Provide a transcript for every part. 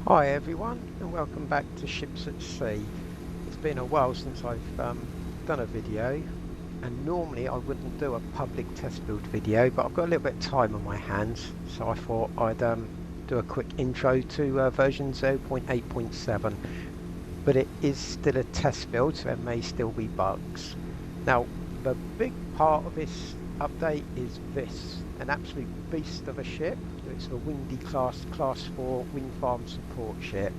Hi everyone, and welcome back to Ships at Sea. It's been a while since I've done a video, and normally I wouldn't do a public test build video, but I've got a little bit of time on my hands, so I thought I'd do a quick intro to version 0.8.7, but it is still a test build, so there may still be bugs. Now, the big part of this update is this, an absolute beast of a ship. It's the Windy class 4 wind farm support ship.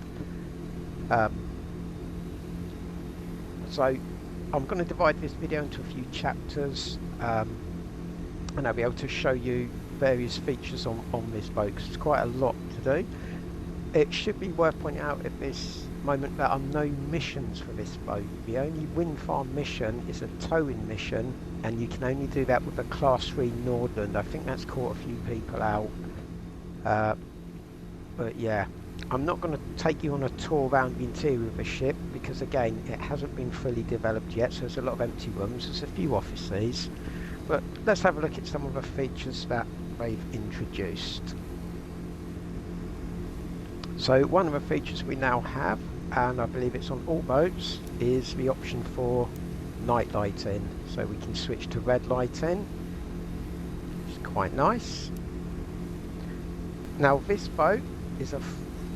So I'm going to divide this video into a few chapters, and I'll be able to show you various features on this boat, because it's quite a lot to do. It should be worth pointing out at this moment there are no missions for this boat. The only wind farm mission is a towing mission, and you can only do that with a class 3 Nordland. I think that's caught a few people out. But yeah, I'm not going to take you on a tour around the interior of the ship, because again it hasn't been fully developed yet, so there's a lot of empty rooms, there's a few offices, but let's have a look at some of the features that they've introduced. So one of the features we now have, and I believe it's on all boats, is the option for night lighting. So we can switch to red lighting, which is quite nice. Now this boat is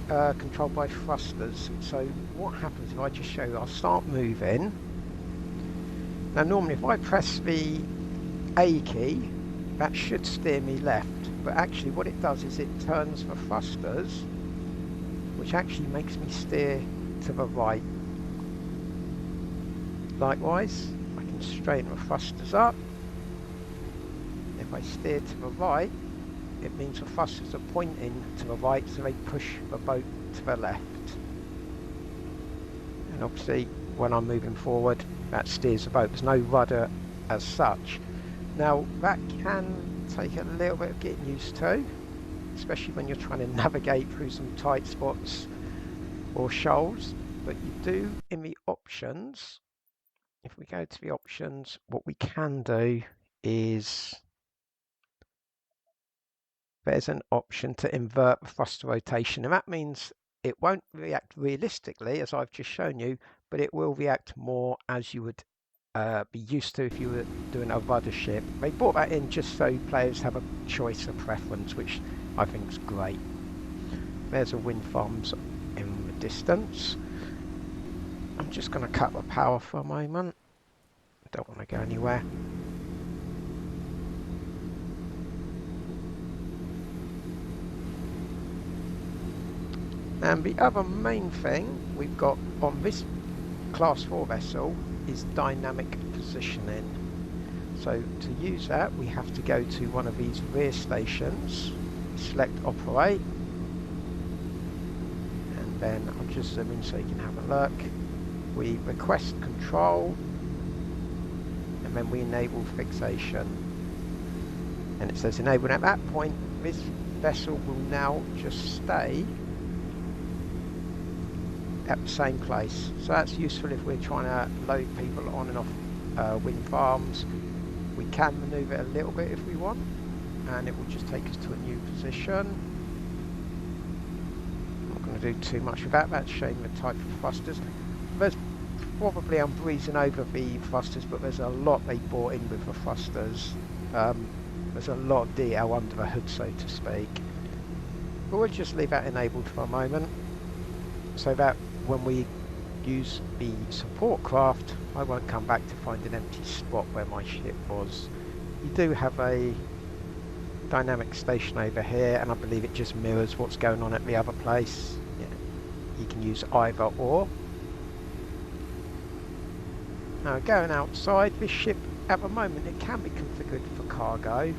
controlled by thrusters, so what happens if I just show you, I'll start moving. Now normally if I press the A key, that should steer me left, but actually what it does is it turns the thrusters, which actually makes me steer to the right. Likewise, I can straighten the thrusters up. If I steer to the right, it means the thrusters are pointing to the right, so they push the boat to the left. And obviously when I'm moving forward, that steers the boat. There's no rudder as such. Now that can take a little bit of getting used to, especially when you're trying to navigate through some tight spots or shoals, but you do in the options, if we go to the options, what we can do is there's an option to invert the thruster rotation, and that means it won't react realistically as I've just shown you, but it will react more as you would be used to if you were doing a rudder ship. They brought that in just so players have a choice of preference, which I think is great. There's a wind farms in the distance. I'm just going to cut the power for a moment. I don't want to go anywhere. And the other main thing we've got on this class 4 vessel is dynamic positioning. So to use that, we have to go to one of these rear stations, select operate, and then I'll just zoom in so you can have a look. We request control, and then we enable fixation. And it says enable, and at that point this vessel will now just stay at the same place. So that's useful if we're trying to load people on and off wind farms. We can manoeuvre it a little bit if we want, and it will just take us to a new position. I'm not going to do too much with that, that's showing the type of thrusters. There's probably, I'm breezing over the thrusters, but there's a lot they brought in with the thrusters. There's a lot of detail under the hood, so to speak. But we'll just leave that enabled for a moment, so that when we use the support craft, I won't come back to find an empty spot where my ship was. You do have a dynamic station over here, and I believe it just mirrors what's going on at the other place. Yeah. You can use either or. Now going outside, this ship at the moment it can be configured for cargo,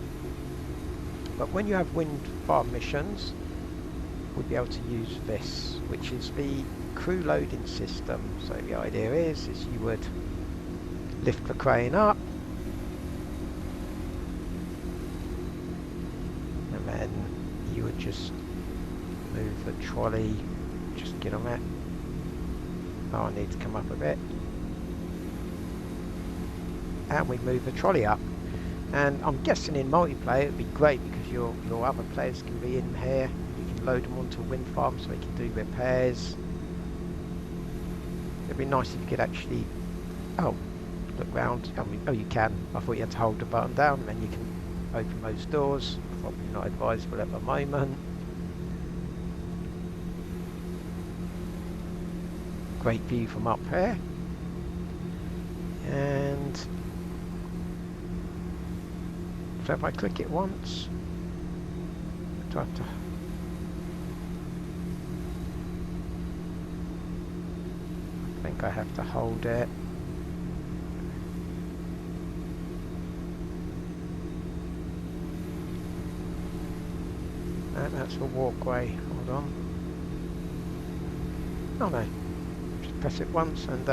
but when you have wind farm missions, we'll be able to use this, which is the crew loading system. So the idea is you would lift the crane up, and then you would just move the trolley, just get on it. Oh, I need to come up a bit. And we move the trolley up. And I'm guessing in multiplayer it'd be great because your other players can be in here. You can load them onto a wind farm so they can do repairs. It'd be nice if you could actually, oh, look round. I mean, oh, you can. I thought you had to hold the button down and then you can open those doors. Probably not advisable at the moment. Great view from up here. And so if I click it once, do I have to? I think I have to hold it. And that's a walkway. Hold on. Oh no. Just press it once and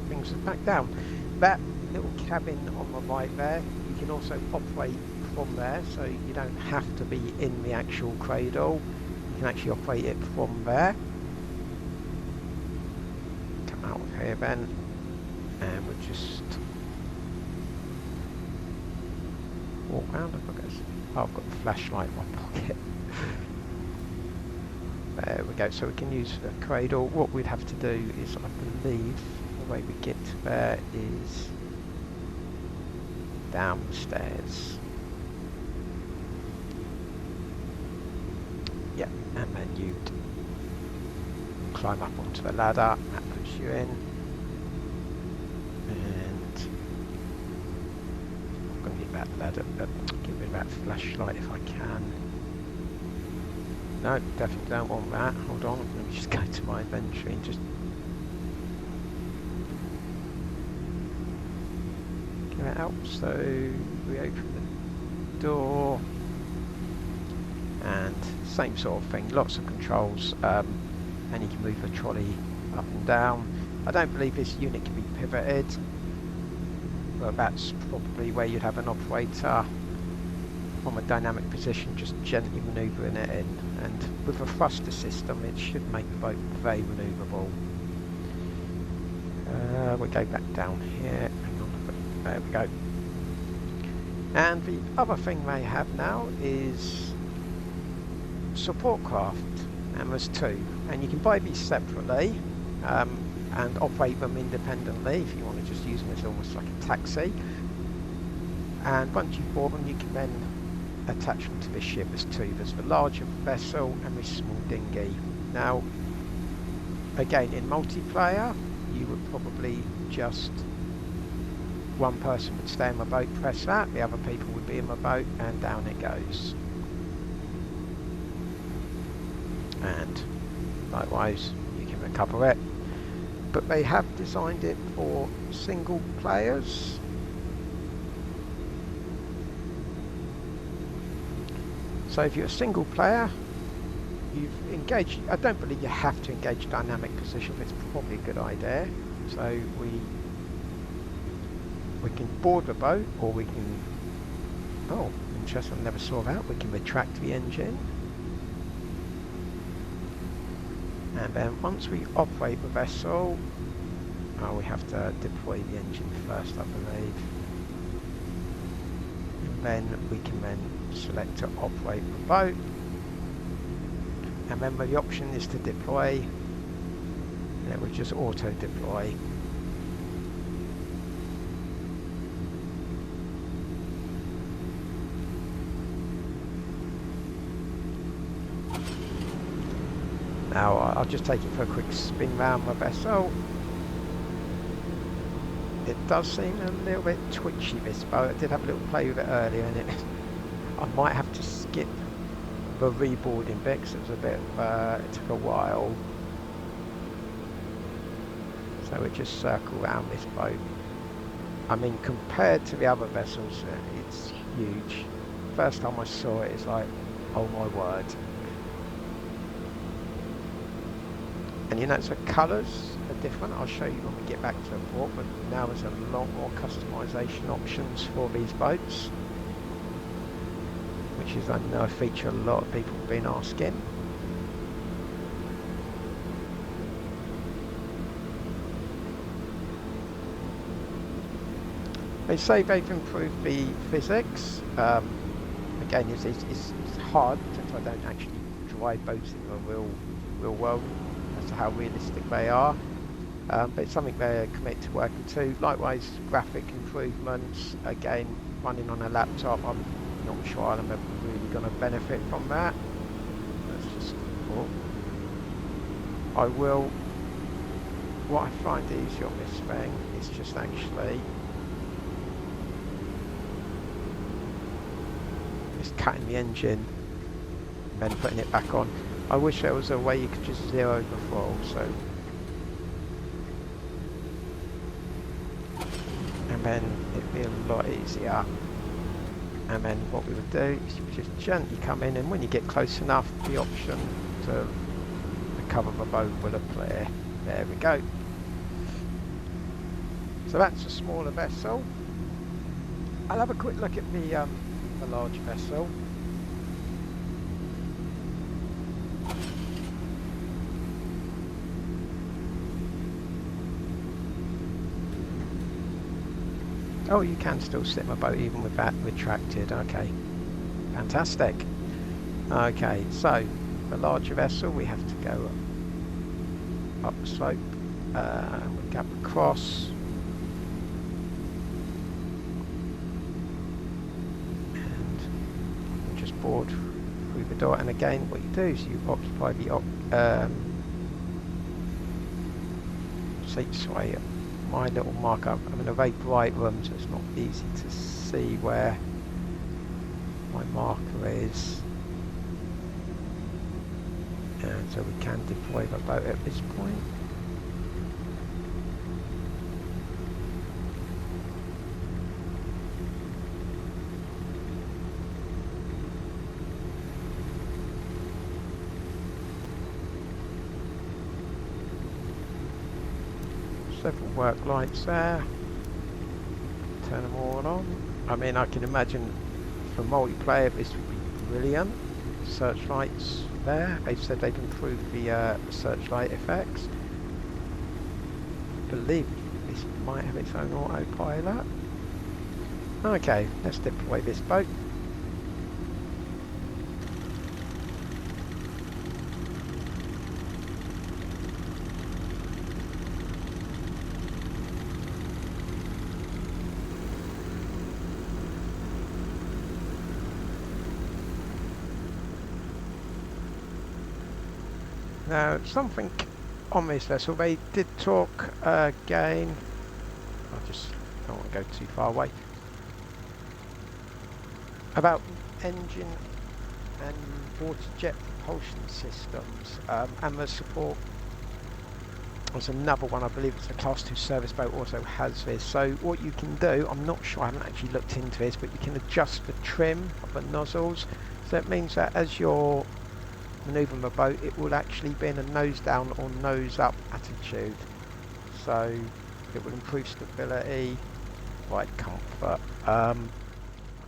brings us back down. That little cabin on the right there, you can also operate from there, so you don't have to be in the actual cradle. You can actually operate it from there. Come out of here then, and we'll just walk around. Oh, I've got the flashlight in my pocket. There we go, so we can use the cradle. What we'd have to do is, I believe, the way we get to there is downstairs. Yeah, and then you'd climb up onto the ladder, that puts you in. And I'm going to get that ladder, give me that flashlight if I can. No, definitely don't want that. Hold on, let me just go to my inventory and just get it out. So we open the door, and same sort of thing, lots of controls, and you can move the trolley up and down. I don't believe this unit can be pivoted, but that's probably where you'd have an operator from a dynamic position just gently manoeuvring it in, and with a thruster system it should make the boat very manoeuvrable. We'll go back down here, hang on, there we go. And the other thing they have now is support craft, and there's two, and you can buy these separately and operate them independently if you want to just use them as almost like a taxi. And once you've bought them, you can then attach them to this ship. There's two. There's the larger vessel and this small dinghy. Now, again, in multiplayer, you would probably just, one person would stay in the boat, press that, the other people would be in the boat, and down it goes. And likewise, you can recover it. But they have designed it for single players. So if you're a single player, you've engaged, I don't believe you have to engage dynamic position, but it's probably a good idea. So we can board the boat, or we can, oh, interesting, I never saw that, we can retract the engine. And then once we operate the vessel, we have to deploy the engine first, I believe. And then we can then select to operate the boat, and then the option is to deploy, and it will just auto deploy. Now I'll just take it for a quick spin round the vessel. It does seem a little bit twitchy, this boat. I did have a little play with it earlier, and I might have to skip the reboarding bit because it was a bit, it took a while. So we just circle around this boat. I mean, compared to the other vessels, it's huge. First time I saw it, it's like, oh my word. And you notice the colours are different. I'll show you when we get back to the port, but now there's a lot more customization options for these boats, which is, I know, a feature a lot of people have been asking. They say they've improved the physics. Again, it's hard since I don't actually ride boats in the real world as to how realistic they are. But it's something they're committed to working to. Likewise, graphic improvements, again, running on a laptop, I'm not sure I'm ever really going to benefit from that. That's just cool. What I find easier on this thing is just actually cutting the engine and then putting it back on. I wish there was a way you could just zero the throttle, so, and then it'd be a lot easier. And then what we would do is you would just gently come in, and when you get close enough, the option to recover the boat will appear. There we go. So that's a smaller vessel. I'll have a quick look at the large vessel. Oh, you can still sit in a boat even with that retracted. Okay, fantastic. Okay, so the larger vessel, we have to go up the slope. We go across. And we'll just board through the door. And again, what you do is you occupy the seat sway. My little marker, I'm in a very bright room, so it's not easy to see where my marker is. And so we can deploy the boat at this point. Several work lights there. Turn them all on. I mean, I can imagine for multiplayer this would be brilliant. Searchlights there. They've said they've improved the searchlight effects. I believe this might have its own autopilot. Okay, let's deploy this boat. Now, something on this vessel, they did talk again, I just don't want to go too far away, about engine and water jet propulsion systems, and the support. There's another one, I believe it's a Class 2 service boat, also has this. So what you can do, I'm not sure, I haven't actually looked into this, but you can adjust the trim of the nozzles. So it means that as you're manoeuvring the boat, it will actually be in a nose down or nose up attitude, so it will improve stability, ride comfort. I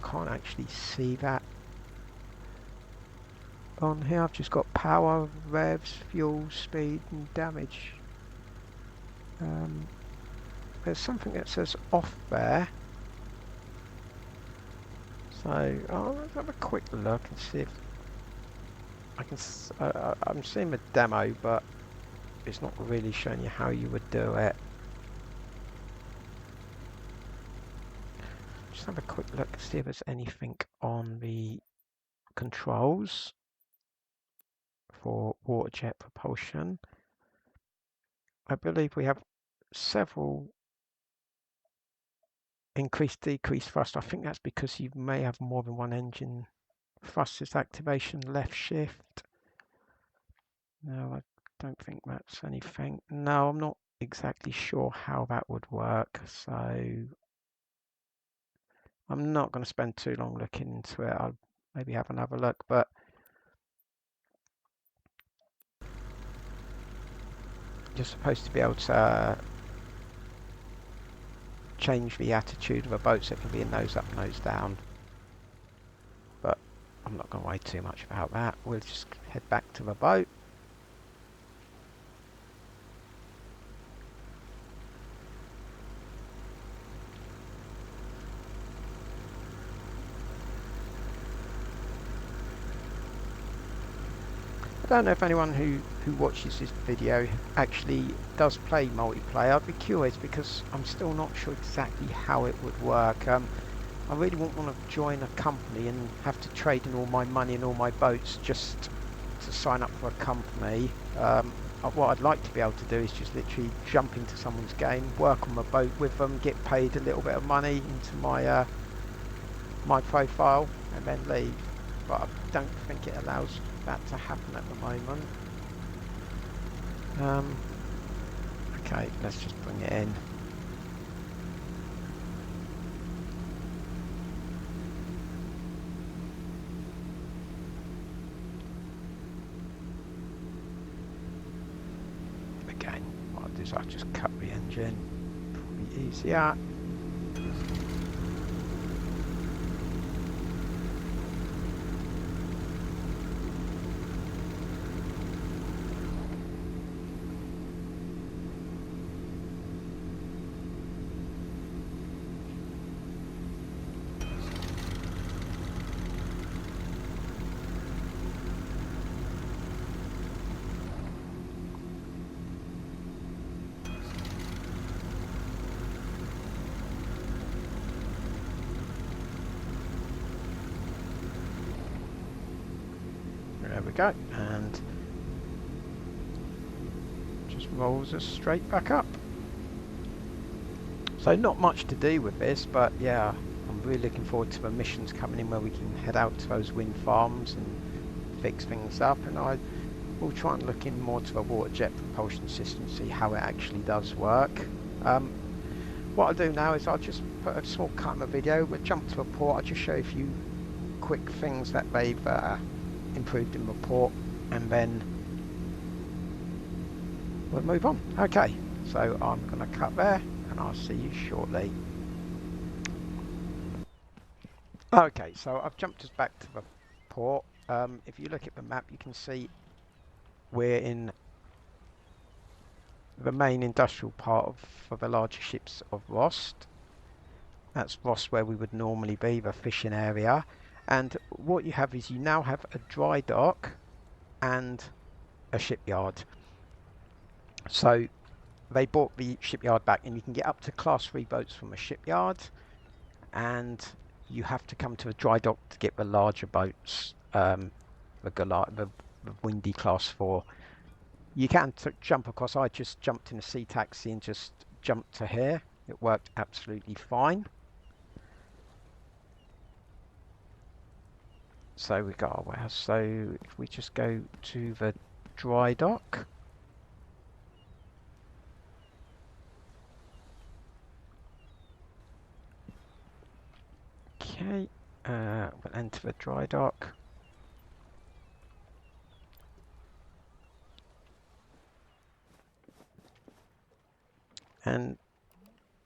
can't actually see that on here. I've just got power, revs, fuel, speed and damage. There's something that says off there, so let's have a quick look and see if I can. I'm seeing the demo, but it's not really showing you how you would do it. Just have a quick look and see if there's anything on the controls for water jet propulsion. I believe we have several increased, decreased thrust. I think that's because you may have more than one engine. Thrusters activation, left shift. No, I don't think that's anything. No, I'm not exactly sure how that would work, so I'm not going to spend too long looking into it. I'll maybe have another look, but you're supposed to be able to change the attitude of a boat so it can be a nose up, nose down. But I'm not going to worry too much about that. We'll just head back to the boat. don't know if anyone who watches this video actually does play multiplayer. I'd be curious because I'm still not sure exactly how it would work. I really wouldn't want to join a company and have to trade in all my money and all my boats just to sign up for a company. What I'd like to be able to do is just literally jump into someone's game, work on my boat with them, get paid a little bit of money into my my profile, and then leave. But I don't think it allows that to happen at the moment. Okay, let's just bring it in. Again, what I'll do is I'll just cut the engine, probably easier. There we go, and just rolls us straight back up. So not much to do with this, but yeah, I'm really looking forward to the missions coming in where we can head out to those wind farms and fix things up, and I will try and look in more to the water jet propulsion system, see how it actually does work. What I'll do now is I'll just put a small cut in the video, we'll jump to a port, I'll just show you a few quick things that they've improved in the port, and then we'll move on. Okay, so I'm going to cut there and I'll see you shortly. Okay, so I've jumped us back to the port. If you look at the map, you can see we're in the main industrial part of for the larger ships of Rost. That's Rost where we would normally be, the fishing area. And what you have is you now have a dry dock and a shipyard. So they bought the shipyard back, and you can get up to class 3 boats from a shipyard, and you have to come to a dry dock to get the larger boats, the Windy class 4. You can jump across. I just jumped in a sea taxi and just jumped to here. It worked absolutely fine. So we got our warehouse. So if we just go to the dry dock. Okay, we'll enter the dry dock. And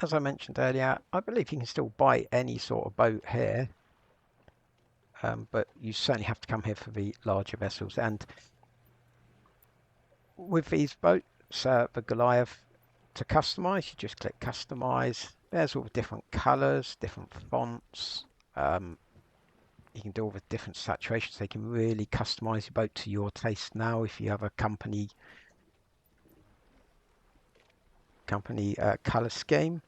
as I mentioned earlier, I believe you can still buy any sort of boat here. But you certainly have to come here for the larger vessels. And with these boats, the Goliath, to customize, you just click customize. There's all the different colors, different fonts. You can do all the different saturations. They can really customize your boat to your taste now. If you have a company color scheme,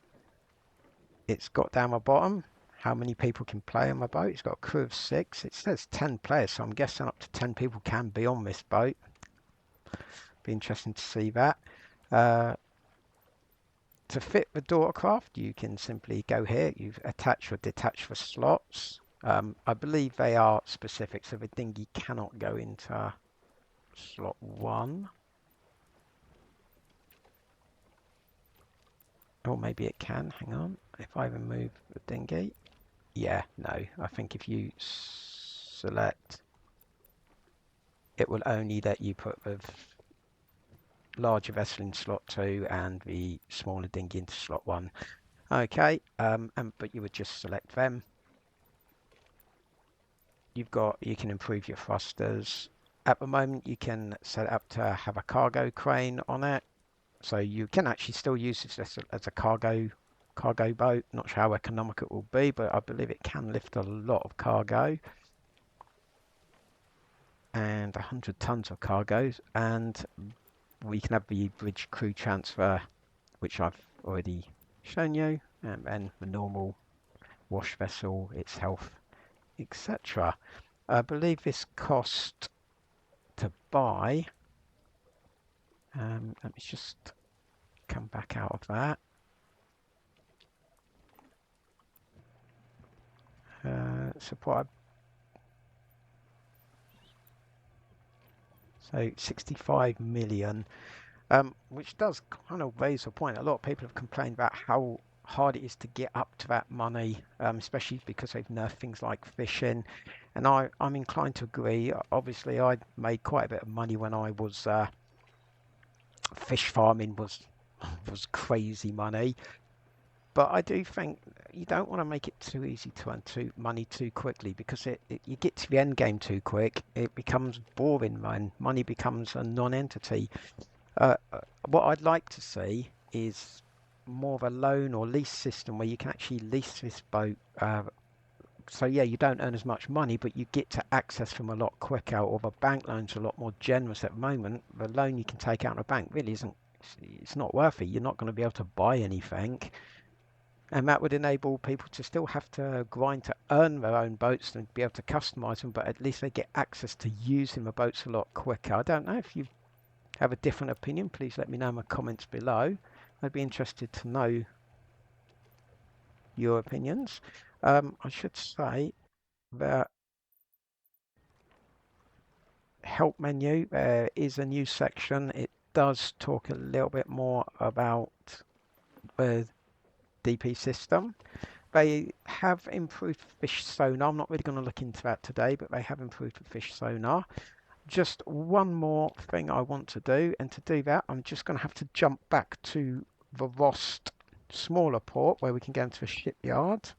it's got down the bottom how many people can play on my boat. It's got a crew of 6. It says 10 players, so I'm guessing up to 10 people can be on this boat. Be interesting to see that. To fit the daughter craft, you can simply go here. You attach or detach the slots. I believe they are specific, so the dinghy cannot go into slot 1. Or maybe it can. Hang on. If I remove the dinghy. Yeah, no. I think if you select, it will only let you put the larger vessel in slot 2 and the smaller dinghy into slot 1. Okay, but you would just select them. You can improve your thrusters. At the moment, you can set it up to have a cargo crane on it, so you can actually still use this as a cargo boat. Not sure how economic it will be, but I believe it can lift a lot of cargo. and 100 tons of cargoes, and we can have the bridge crew transfer, which I've already shown you, and the normal wash vessel, its health, etc. I believe this cost to buy, let me just come back out of that. Supply. So 65 million, which does kind of raise a point. A lot of people have complained about how hard it is to get up to that money, especially because they've nerfed things like fishing. And I'm inclined to agree. Obviously, I made quite a bit of money when I was fish farming was crazy money. But I do think you don't want to make it too easy to earn money too quickly, because you get to the end game too quick. It becomes boring, man. Money becomes a non-entity. What I'd like to see is more of a loan or lease system where you can actually lease this boat. So yeah, you don't earn as much money, but you get to access them a lot quicker. Or the bank loans are a lot more generous at the moment. The loan you can take out of a bank really isn't. It's not worth it. You're not going to be able to buy anything. And that would enable people to still have to grind to earn their own boats and be able to customize them, but at least they get access to using the boats a lot quicker. I don't know if you have a different opinion. Please let me know in the comments below. I'd be interested to know your opinions. I should say that help menu, there is a new section. It does talk a little bit more about the DP system. They have improved fish sonar. I'm not really going to look into that today, but they have improved the fish sonar. Just one more thing I want to do, and to do that, I'm just going to have to jump back to the Rost smaller port where we can go into a shipyard.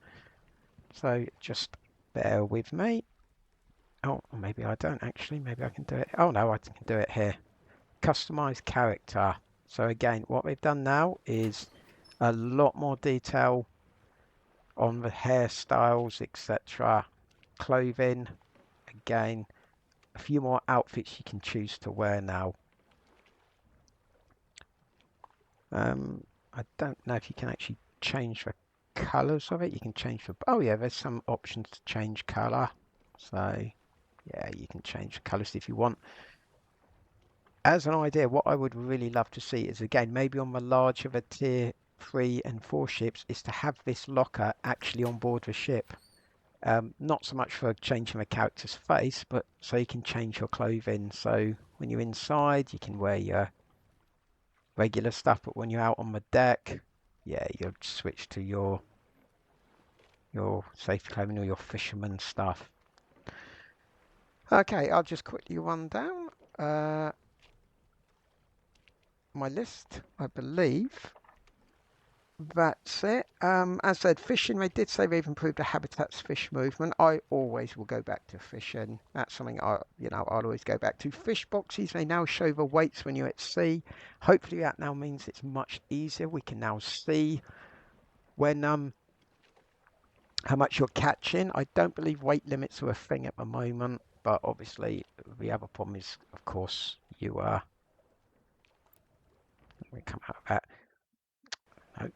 So just bear with me. Oh, maybe I don't actually. Maybe I can do it. Oh no, I can do it here. Customize character. So again, what we've done now is a lot more detail on the hairstyles, etc. Clothing. Again, a few more outfits you can choose to wear now. I don't know if you can actually change the colors of it. You can change the, oh yeah, there's some options to change color. So yeah, you can change the colors if you want. As an idea, what I would really love to see is, again, maybe on the larger the tier 3 and 4 ships, is to have this locker actually on board the ship. Not so much for changing the character's face, but so you can change your clothing. So when you're inside, you can wear your regular stuff, but when you're out on the deck, yeah, you'll switch to your safety clothing or your fisherman stuff. Okay, I'll just quickly run down my list. I believe that's it. As I said, fishing, they did say they've improved the habitats fish movement. I always will go back to fishing. That's something I'll always go back to. Fish boxes, they now show the weights when you're at sea. Hopefully that now means it's much easier. We can now see when how much you're catching. I don't believe weight limits are a thing at the moment, but obviously the other problem is, of course, you let me come out of that. No.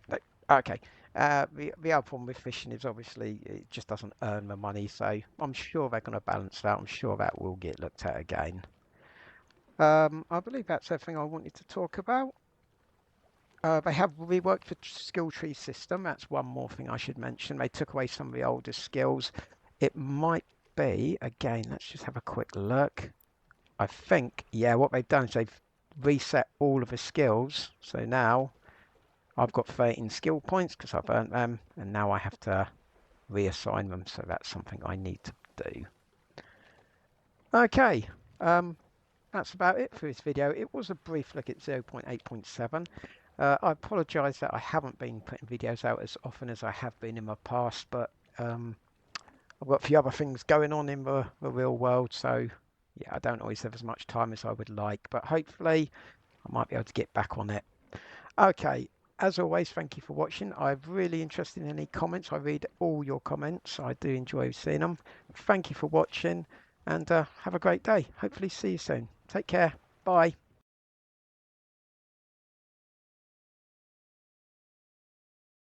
No. Okay. The other problem with fishing is obviously it just doesn't earn the money, so I'm sure they're going to balance that. I'm sure that will get looked at again. I believe that's everything I wanted to talk about. They have reworked the skill tree system. That's one more thing I should mention. They took away some of the older skills. It might be, again, let's just have a quick look. I think, yeah, what they've done is they've reset all of the skills. So now I've got 13 skill points because I've earned them, and now I have to reassign them. So that's something I need to do. Okay, that's about it for this video. It was a brief look at 0.8.7. I apologise that I haven't been putting videos out as often as I have been in the past, but I've got a few other things going on in the real world, so yeah, I don't always have as much time as I would like, but hopefully I might be able to get back on it. Okay, as always, thank you for watching. I'm really interested in any comments. I read all your comments. I do enjoy seeing them. Thank you for watching, and have a great day. Hopefully see you soon. Take care. Bye.